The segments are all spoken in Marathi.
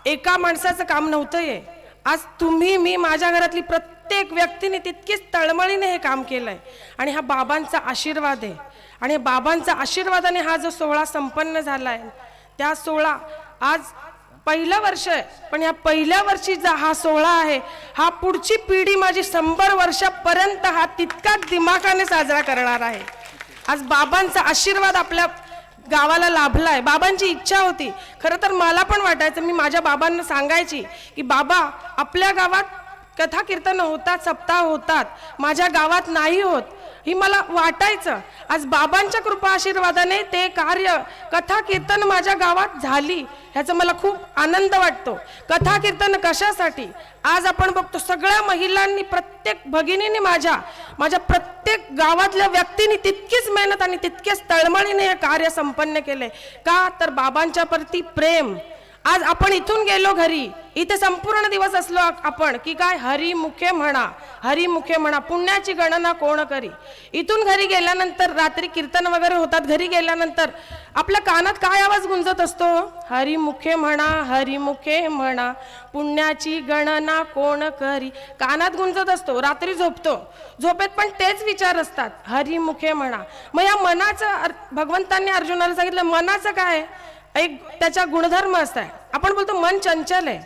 एका माणसाचं काम नव्हतं हे. आज तुम्ही, मी, माझ्या घरातली प्रत्येक व्यक्तीने तितकीच तळमळीने हे काम केलंय आणि हा बाबांचा आशीर्वाद आहे. आणि बाबांच्या आशीर्वादाने हा जो सोहळा संपन्न झालाय, त्या सोहळा आज पहिलं वर्ष आहे, पण या पहिल्या वर्षीचा हा सोहळा आहे, हा पुढची पिढी माझी 100 वर्षापर्यंत हा तितकाच दिमाखाने साजरा करणार आहे. आज बाबांचा आशीर्वाद आपल्या गावाला लाभलाय. बाबांची इच्छा होती, खरं तर मला पण वाटायचं, मी माझ्या बाबांना सांगायची की बाबा आपल्या गावात कथा कीर्तन होतात, सप्ताह होतात, माझ्या गावात नाही होत, ही मला वाटायचं. आज बाबांच्या कृपा आशीर्वादाने ते कार्य कथा कीर्तन माझ्या गावात झाली, ह्याचा मला खूप आनंद वाटतो. कथा कीर्तन कशासाठी? आज आपण बघतो सगळ्या महिलांनी, प्रत्येक भगिनीने, माझ्या प्रत्येक गावातल्या व्यक्तींनी तितकीच मेहनत आणि तितकेच तळमळीने हे कार्य संपन्न केले. का तर बाबांच्या प्रती प्रेम. आज आपण इथून गेलो घरी, इथे संपूर्ण दिवस असलो आपण की काय, हरिमुखे म्हणा, हरिमुखे म्हणा, पुण्याची गणना कोण करी. इथून घरी गेल्यानंतर रात्री कीर्तन वगैरे होतात, घरी गेल्यानंतर आपल्या कानात काय आवाज गुंजत असतो? हरिमुखे म्हणा, हरिमुखे म्हणा, पुण्याची गणना कोण करी, कानात गुंजत असतो. रात्री झोपतो, झोपेत पण तेच विचार असतात, हरिमुखे म्हणा. मग या मनाचं भगवंतांनी अर्जुनाला सांगितलं, मनाचं काय? एक त्याचा गुणधर्म असतात. आपण बोलतो मन चंचल आहे,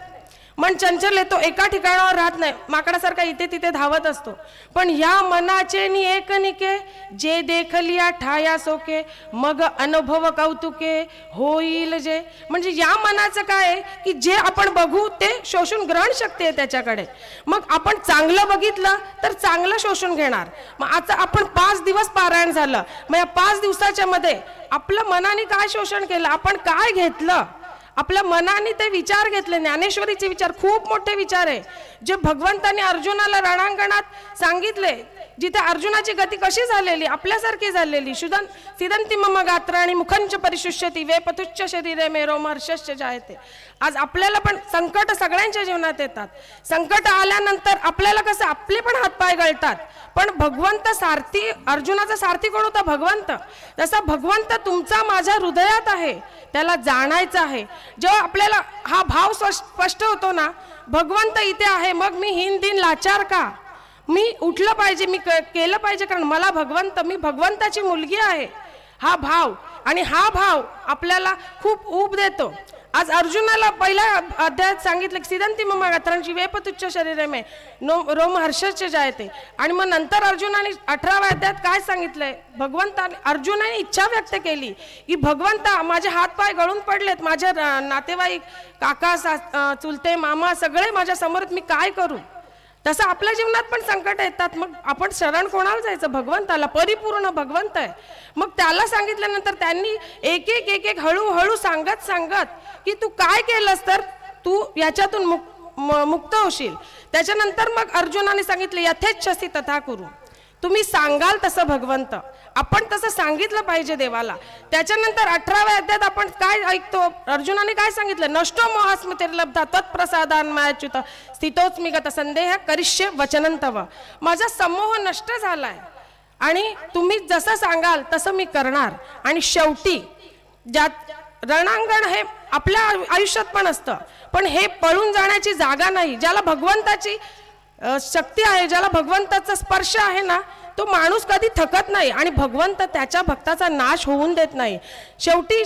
मन चंचल आहे, तो एका ठिकाणावर राहत नाही, माकडासारखा इथे तिथे धावत असतो. पण या मनाचे नि एक निके, जे देखलिया ठाया सोके, मग अनुभव कौतुके होईल जे. म्हणजे या मनाचं काय आहे की जे आपण बघू ते शोषून, ग्रहण शक्ती आहे त्याच्याकडे. मग आपण चांगलं बघितलं तर चांगलं शोषून घेणार. मग आता आपण 5 दिवस पारायण झालं, मग या 5 दिवसाच्या मध्ये आपल्या मनाने काय शोषण केलं, आपण काय घेतलं, आपल्या मनाने ते विचार घेतले. ज्ञानेश्वरीचे विचार खूप मोठे विचार आहे, जे भगवंतांनी अर्जुनाला रणांगणात सांगितले, जिथे अर्जुनाची गती कशी झालेली, आपल्यासारखी झालेली. सिदंती मम गात्र आणि मुखंच परिशुष्यती वे पतुच्च शरीरे मेरो महर्षश्च जायते. आज आपल्याला पण संकट सगळ्यांच्या जीवनात येतात. संकट आल्यानंतर आपल्याला कसं आपले पण हातपाय गळतात, पण भगवंत सारथी, अर्जुनाचा सारथी कोण होता? भगवंत. तसा भगवंत तुमचा माझ्या हृदयात आहे, त्याला जाणायचं आहे. जेव्हा आपल्याला हा भाव स्पष्ट होतो ना, भगवंत इथे आहे, मग मी हीन दिन लाचार का, मी उठलं पाहिजे, मी केलं पाहिजे, कारण मला भगवंत, मी भगवंताची मुलगी आहे, हा भाव. आणि हा भाव आपल्याला खूप ऊब देतो. आज अर्जुनाला पहिल्या अध्यायात सांगितलं की सिदंती मम गात्रांची वेपतुच्च शरीरे मे रोम हर्षश्च जायते. आणि मग नंतर अर्जुनाने 18व्या अध्यायात काय सांगितलंय, भगवंताने, अर्जुनाने इच्छा व्यक्त केली की भगवंता माझे हात पाय गळून पडलेत, माझे नातेवाईक, काका, चुलते, मामा सगळे माझ्या समोर, मी काय करू. तसं आपल्या जीवनात पण संकट येतात, मग आपण शरण कोणाला जायचं? भगवंताला. परिपूर्ण भगवंत आहे. मग त्याला सांगितल्यानंतर त्यांनी एक एक हळूहळू सांगत की तू काय केलंस तर तू याच्यातून मुक्त होशील. त्याच्यानंतर मग अर्जुनाने सांगितले यथेच्छसी तथा कुरु, तुम्ही सांगाल तसं भगवंत, आपण तसं सांगितलं पाहिजे देवाला. त्याच्यानंतर 18व्या अध्यायात आपण काय ऐकतो, अर्जुनाने काय सांगितलं, नष्टो मोहास्मृतिर्लब्धा त्वत्प्रसादान मायाच्युत स्थितोस्मी गत संदेह करिष्ये वचनं तव. माझा समोह नष्ट झालाय आणि तुम्ही जसं सांगाल तसं मी करणार. आणि शेवटी ज्यात रणांगण हे आपल्या आयुष्यात पण असतं, पण हे पळून जाण्याची जागा नाही. ज्याला भगवंताची शक्ती आहे, ज्याला भगवंताचा स्पर्श आहे ना, तो माणूस कधी थकत नाही आणि भगवंत त्याच्या भक्ताचा नाश होऊन देत नाही. शेवटी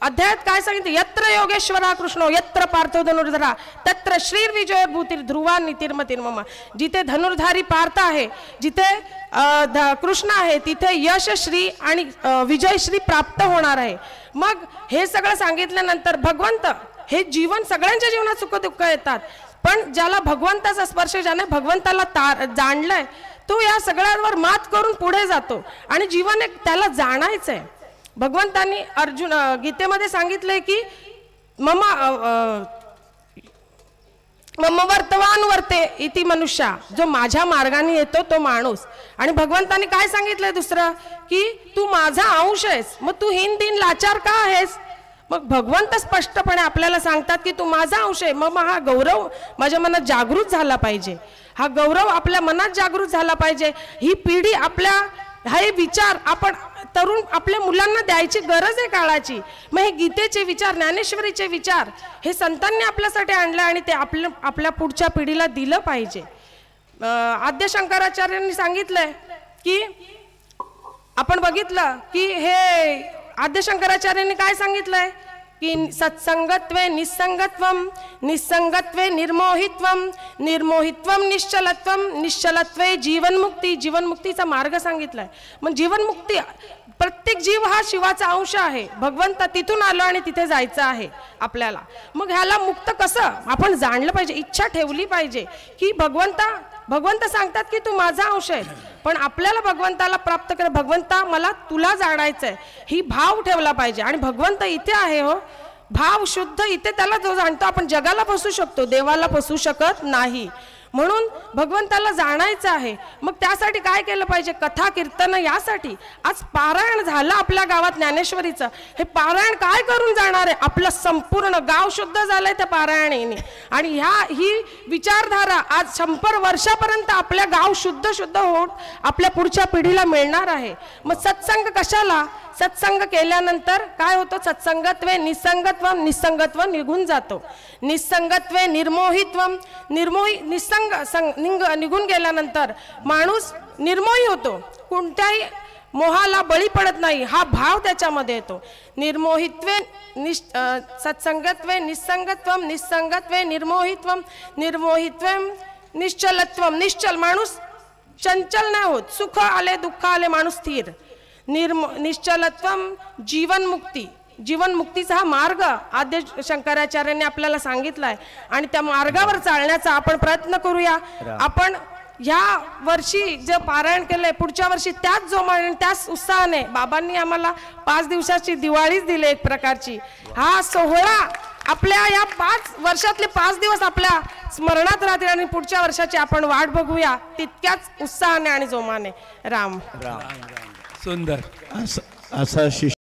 अध्यायात काय सांगितलं, यत्र योगेश्वरा कृष्णो यत्र पार्थो धनुर्धरा तत्र श्रीर्विजय भूतिर ध्रुवा नितिर्मतिर्मम. जिथे धनुर्धारी पार्थ आहे, जिथे कृष्ण आहे, तिथे यश श्री आणि विजय श्री प्राप्त होणार आहे. मग हे सगळं सांगितल्यानंतर भगवंत, हे जीवन सगळ्यांच्या जीवनात सुख दुःख येतात, पण ज्याला भगवंताचा स्पर्श, ज्याने भगवंताला जाणलंय, तो या सगळ्यांवर मात करून पुढे जातो आणि जीवन एक त्याला जाणायचंय. भगवंतांनी गीतेमध्ये सांगितलंय की मम वर्तमान वर्ते इति मनुष्या, जो माझ्या मार्गाने येतो तो माणूस. आणि भगवंतांनी काय सांगितलंय दुसरं, की तू माझा अंश आहेस, मग तू हीन दिन लाचार का आहेस. मग भगवंत स्पष्टपणे आपल्याला सांगतात की तू माझा अंश आहे. मग हा गौरव माझ्या मनात जागृत झाला पाहिजे, हा गौरव आपल्या मनात जागृत झाला पाहिजे. ही पिढी आपल्या हे विचार आपण तरुण आपल्या मुलांना द्यायची गरज आहे काळाची. मग हे गीतेचे विचार, ज्ञानेश्वरीचे विचार हे संतांनी आपल्यासाठी आणले आणि ते आपल्या पुढच्या पिढीला दिलं पाहिजे. आद्य शंकराचार्यांनी सांगितलंय की आपण बघितलं की हे आद्य शंकराचार्यांनी काय सांगितलंय की सत्संगत्वे निस्संगत्वम, निस्संगत्वे निर्मोहित्वम, निर्मोहित्वम निश्चलत्वम, निश्चलत्वे जीवनमुक्ती. जीवनमुक्तीचा मार्ग सांगितलाय. मग जीवनमुक्ती, प्रत्येक जीव हा शिवाचा अंश आहे. भगवंत तिथून आलो आणि तिथे जायचं आहे आपल्याला. मग ह्याला मुक्त कसं आपण जाणलं पाहिजे, इच्छा ठेवली पाहिजे की भगवंत सांगतात की तू माझा अंश आहे, पण आपल्याला भगवंताला प्राप्त कर. भगवंता मला तुला जाणायचंय, ही भाव ठेवला पाहिजे. आणि भगवंत इथे आहे हो, भाव शुद्ध इथे त्याला जो जाणतो. आपण जगाला फसू शकतो, देवाला फसू शकत नाही. म्हणून भगवंताला जाणायचं आहे. मग त्यासाठी काय केलं पाहिजे, कथा कीर्तन. यासाठी आज पारायण झालं आपल्या गावात ज्ञानेश्वरीचं. हे काय करून जाणार आहे, आपलं संपूर्ण गाव शुद्ध झालंय त्या पारायणाने. आणि ही विचारधारा आज 100 वर्षापर्यंत आपल्या गाव शुद्ध होऊन आपल्या पुढच्या पिढीला मिळणार आहे. मग सत्संग कशाला, सत्संग केल्यानंतर काय होतं, सत्संगत्वे निसंगत्व, निसंगत्व निघून जातो. निसंगत्वे निर्मोहित्वम, निघून गेल्यानंतर माणूस निर्मोही होतो, कोणत्याही मोहाला बळी पडत नाही. हा भाव त्याच्यामध्ये येतो. निर्मोहित्वे सत्संगत्वे निसंगत्वम, निसंगत्वे निर्मोहित्वम, निर्मोहित्वम निश्चलत्वम. निश्चल माणूस चंचल नाही होत. सुख आले दुःख आले माणूस स्थिर. निश्चलत्वम जीवनमुक्ती. जीवनमुक्तीचा हा मार्ग आद्य शंकराचार्यांनी आपल्याला सांगितलाय आणि त्या मार्गावर चालण्याचा आपण प्रयत्न करूया. आपण ह्या वर्षी जे पारायण केलंय, पुढच्या वर्षी त्याच जोमाने त्याच उत्साहाने बाबांनी आम्हाला 5 दिवसाची दिवाळीच दिली एक प्रकारची. हा सोहळा आपल्या या 5 वर्षातले 5 दिवस आपल्या स्मरणात राहतील आणि पुढच्या वर्षाची आपण वाट बघूया तितक्याच उत्साहाने आणि जोमाने. राम. सुंदर असा